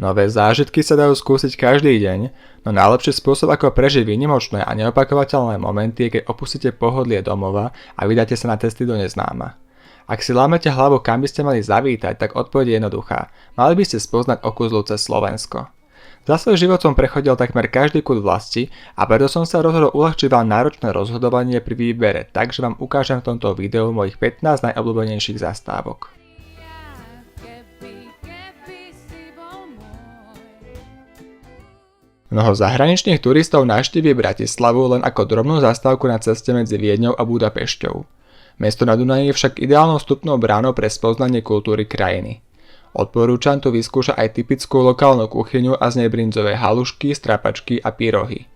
Nové zážitky sa dajú skúsiť každý deň, no najlepší spôsob ako prežiť výnimočné a neopakovateľné momenty je, keď opustíte pohodlie domova a vydáte sa na cesty do neznáma. Ak si lámete hlavu, kam by ste mali zavítať, tak odpoveď je jednoduchá. Mali by ste spoznať okúzlu cez Slovensko. Za svoj život som prechodil takmer každý kút vlasti a preto som sa rozhodol uľahčiť vám náročné rozhodovanie pri výbere, takže vám ukážem v tomto videu mojich 15 najobľúbenejších zastávok. Mnoho zahraničných turistov navštíví Bratislavu len ako drobnú zastávku na ceste medzi Viedňou a Budapešťou. Mesto na Dunaji je však ideálnou vstupnou bránou pre spoznanie kultúry krajiny. Odporúčam tu vyskúšať aj typickú lokálnu kuchyňu a z nej brinzové halušky, strapačky a pyrohy.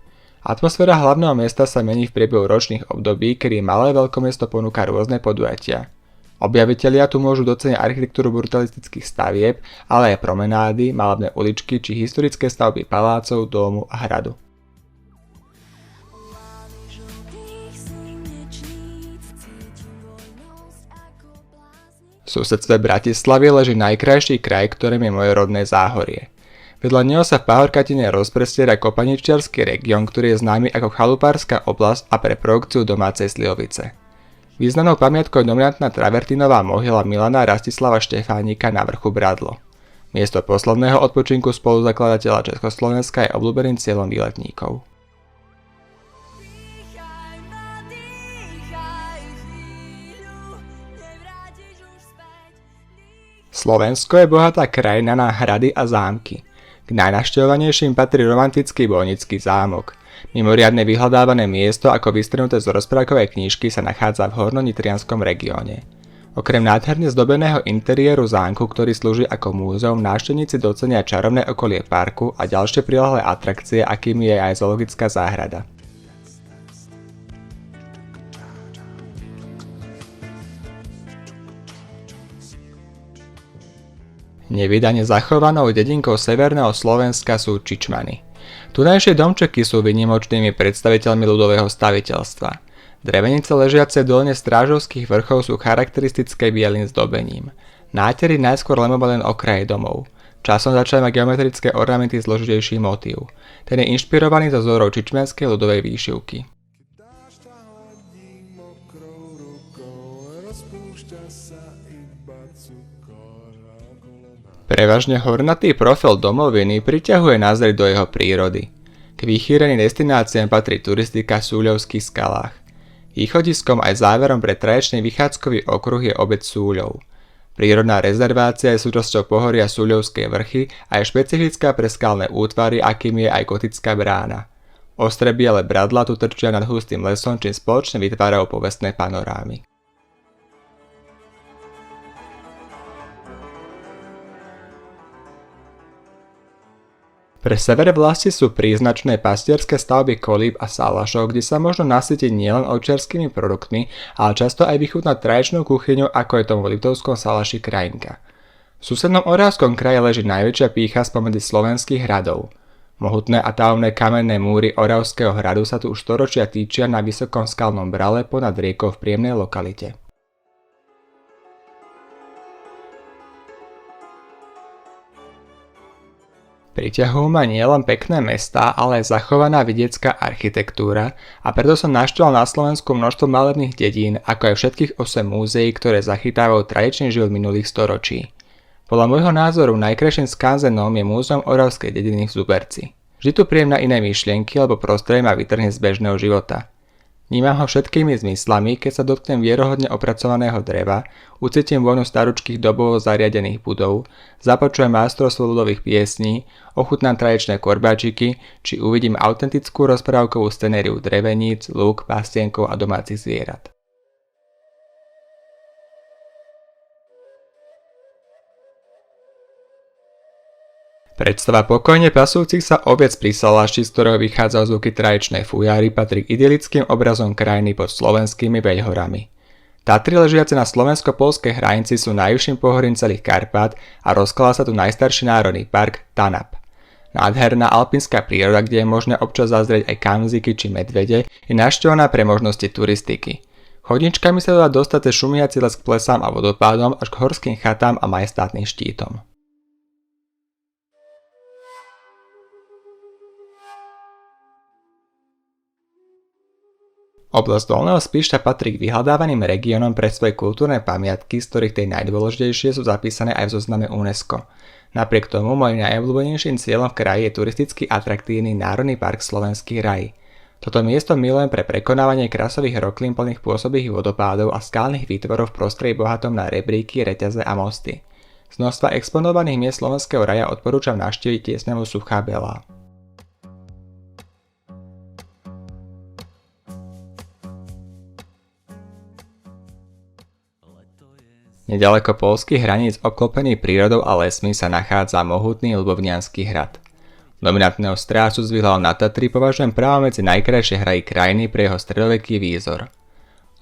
Atmosféra hlavného mesta sa mení v priebehu ročných období, kedy malé veľkomesto ponúka rôzne podujatia. Objavitelia tu môžu doceniť architektúru brutalistických stavieb, ale aj promenády, malebné uličky či historické stavby palácov, domu a hradu. V susedstve Bratislavy leží najkrajší kraj, ktorým je moje rodné Záhorie. Vedľa neho sa v pahorkatine rozprestiera kopaničiarsky región, ktorý je známy ako chalupárska oblasť a pre produkciu domácej slivovice. Významnou pamiatkou je dominantná travertínová mohyla Milana Rastislava Štefánika na vrchu Bradlo. Miesto posledného odpočinku spoluzakladateľa Československa je obľúbeným cieľom výletníkov. Slovensko je bohatá krajina na hrady a zámky. K najnavštevovanejším patrí romantický Bojnický zámok. Mimoriadne vyhľadávané miesto ako vystrihnuté z rozprávkovej knižky sa nachádza v hornonitrianskom regióne. Okrem nádherne zdobeného interiéru zámku, ktorý slúži ako múzeum, návštevníci docenia čarovné okolie parku a ďalšie prilahlé atrakcie, akými je aj zoologická záhrada. Nevydane zachovanou dedinkou severného Slovenska sú Čičmany. Tunajšie domčeky sú výnimočnými predstaviteľmi ľudového staviteľstva. Drevenice ležiace dolne strážovských vrchov sú charakteristické bielým zdobením. Nátery najskôr lemovali len okraje domov. Časom začali mať geometrické ornamenty zložitejší motív. Ten je inšpirovaný zo vzorov čičmenskej ľudovej výšivky. Prevažne hornatý profil domoviny priťahuje názor do jeho prírody. K vychýreným destináciám patrí turistika v Súľovských skalách. Východiskom aj záverom pre tradičný vychádzkový okruh je obec Súľov. Prírodná rezervácia je súčasťou pohoria Súľovské vrchy a je špecifická pre skalné útvary, akým je aj gotická brána. Ostré biele bradlá tu trčia nad hustým lesom, čím spoločne vytvárajú povestné panorámy. Pre sever vlasti sú príznačné pastierské stavby kolíb a salašov, kde sa možno nasytiť nielen ovčiarskymi produktmi, ale často aj vychutnať tradičnú kuchyňu, ako je tomu v Liptovskom salaši Krajinka. V susednom Oravskom kraji leží najväčšia pýcha spomedzi slovenských hradov. Mohutné a tajomné kamenné múry Oravského hradu sa tu už storočia týčia na vysokom skalnom brale ponad riekou v príjemnej lokalite. Priťahujú ma nielen pekné mestá, ale aj zachovaná vidiecká architektúra a preto som navštívil na Slovensku množstvo malebných dedín, ako aj všetkých 8 múzeí, ktoré zachytávajú tradičný život minulých storočí. Podľa môjho názoru najkrajším skanzenom je Múzeum Oravskej dediny v Zuberci. Vždy tu príjem na iné myšlienky, lebo prostredie ma vytrhne z bežného života. Vnímam ho všetkými zmyslami, keď sa dotknem vierohodne opracovaného dreva, ucítim vôňu staručkých dobovo zariadených budov, započujem majstrovstvo ľudových piesní, ochutnám tradičné korbáčiky, či uvidím autentickú rozprávkovú scenériu dreveníc, lúk, pastienkov a domácich zvierat. Predstava pokojne pasujúcich sa oviec pri salaši, z ktorého vychádzajú zvuky tradičnej fujáry, patrí k idylickým obrazom krajiny pod slovenskými Veľhorami. Tatry ležiace na slovensko-poľskej hranici sú najvyšším pohorím celých Karpát a rozkladá sa tu najstarší národný park Tanap. Nádherná alpínska príroda, kde je možné občas zazrieť aj kamziky či medvede, je navštevovaná pre možnosti turistiky. Chodničkami sa dá dostať cez šumiaci les k plesám a vodopádom až k horským chatám a majestátnym štítom. Oblasť Dolného Spiša patrí k vyhľadávaným regiónom pre svoje kultúrne pamiatky, z ktorých tie najdôležitejšie sú zapísané aj v zozname UNESCO. Napriek tomu môjim najobľúbenejším cieľom v kraji je turisticky atraktívny Národný park Slovenský raj. Toto miesto milujem pre prekonávanie krasových roklín plných pôsobivých vodopádov a skalných výtvorov v prostredí bohatom na rebríky, reťaze a mosty. Z množstva exponovaných miest Slovenského raja odporúčam navštíviť tiesňavu Suchá Belá. Nedaleko poľských hraníc obklopený prírodou a lesmi sa nachádza mohutný Ľubovňanský hrad. Dominantného strážcu s výhľadom na Tatry považujem práve medzi najkrajšie hrají krajiny pre jeho stredoveký výzor.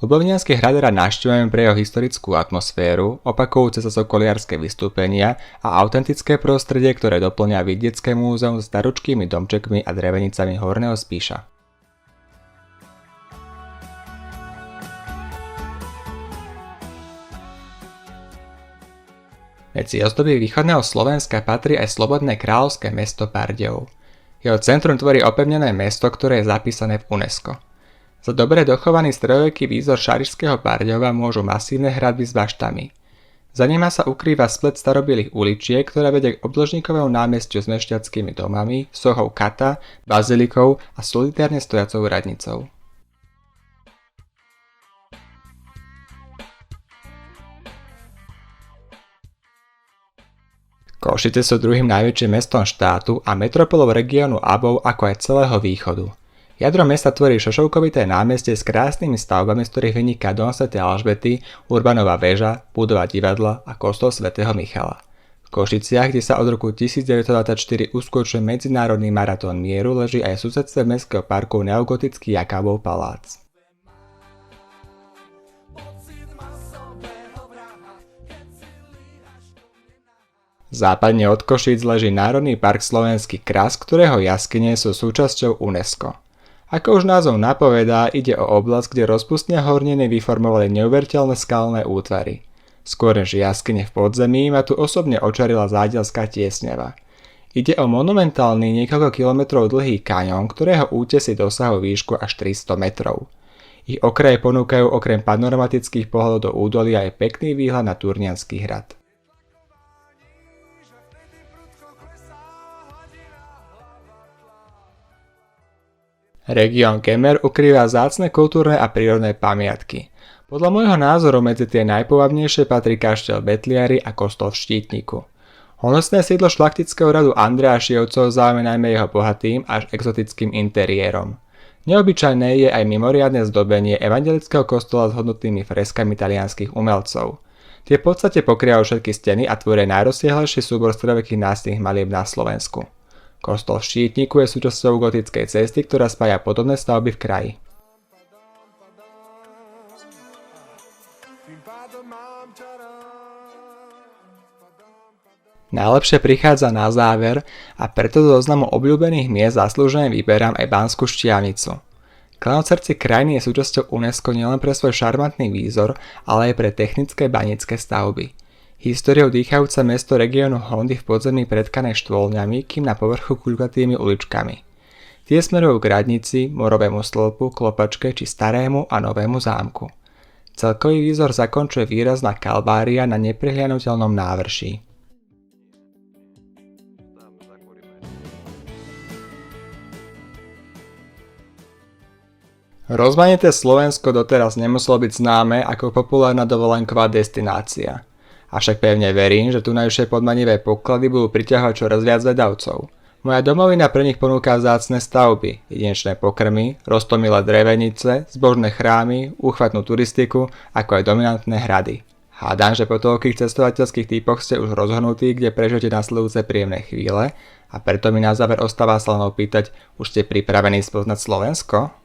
Ľubovňanský hrad rád navštevujem pre jeho historickú atmosféru, opakujúce sa okoliarské vystúpenia a autentické prostredie, ktoré doplňa vidiecké múzeum s staručkými domčekmi a drevenicami Horného Spiša. Medzi ozdoby východného Slovenska patrí aj slobodné kráľovské mesto Bardejov. Jeho centrum tvorí opevnené mesto, ktoré je zapísané v UNESCO. Za dobre dochovaný stredoveký výzor Šarišského Bardejova môžu masívne hradby s baštami. Za nima sa ukrýva splet starobilých uličiek, ktorá vedie k obdĺžnikovému námestiu s mešťackými domami, sochou Kata, bazilikou a solitárne stojacou radnicou. Košice sú druhým najväčším mestom štátu a metropolou regiónu Abov ako aj celého východu. Jadro mesta tvorí šošovkovité námestie s krásnymi stavbami, z ktorých vyniká dom svätej Alžbety, Urbanova väža, budova divadla a kostol svätého Michala. V Košiciach, kde sa od roku 1924 uskutočňuje medzinárodný maratón mieru, leží aj v susedstve mestského parku neogotický Jakabov palác. Západne od Košíc leží Národný park Slovenský kras, ktorého jaskyne sú súčasťou UNESCO. Ako už názov napovedá, ide o oblasť, kde rozpustné horniny vyformovali neuveriteľné skalné útvary. Skôr než jaskyne v podzemí ma tu osobne očarila zádielská tiesňava. Ide o monumentálny niekoľko kilometrov dlhý kaňón, ktorého útesy dosahujú výšku až 300 metrov. Ich okraje ponúkajú okrem panoramatických pohľadov do údolia aj pekný výhľad na Turnianský hrad. Región Kemer ukrýva vzácne kultúrne a prírodné pamiatky. Podľa môjho názoru medzi tie najpôvabnejšie patrí kašteľ Betliary a kostol v Štítniku. Honosné sídlo šlachtického radu Andreášiovcov zaujme najmä jeho bohatým až exotickým interiérom. Neobyčajné je aj mimoriadne zdobenie evangelického kostola s hodnotnými freskami talianskych umelcov. Tie v podstate pokrývajú všetky steny a tvoria najrozsiahlejší súbor stredovekých násnych malieb na Slovensku. Kostol v Štítniku je súčasťou gotickej cesty, ktorá spája podobné stavby v kraji. Najlepšie prichádza na záver a preto do zoznamu obľúbených miest zaslúžene vyberám aj Banskú Štiavnicu. Klanot v srdci krajiny je súčasťou UNESCO nielen pre svoj šarmantný výzor, ale aj pre technické banické stavby. Históriou dýchajúce mesto regiónu Hondy v podzemí predkané štôlňami, kým na povrchu kuľkatými uličkami. Tie smerujú k radnici, morovému stĺpu, klopačke či starému a novému zámku. Celkový výzor zakončuje výrazná kalvária na neprehliadnuteľnom návrší. Rozmanité Slovensko doteraz nemuselo byť známe ako populárna dovolenková destinácia. Avšak pevne verím, že tunajšie podmanivé poklady budú priťahovať čoraz viac vedavcov. Moja domovina pre nich ponúka vzácne stavby, jedinečné pokrmy, roztomilé drevenice, zbožné chrámy, úchvatnú turistiku, ako aj dominantné hrady. Hádam, že po toľkých cestovateľských typoch ste už rozhodnutí, kde prežijete nasledujúce príjemné chvíle a preto mi na záver ostáva sa len opýtať, už ste pripravení spoznať Slovensko?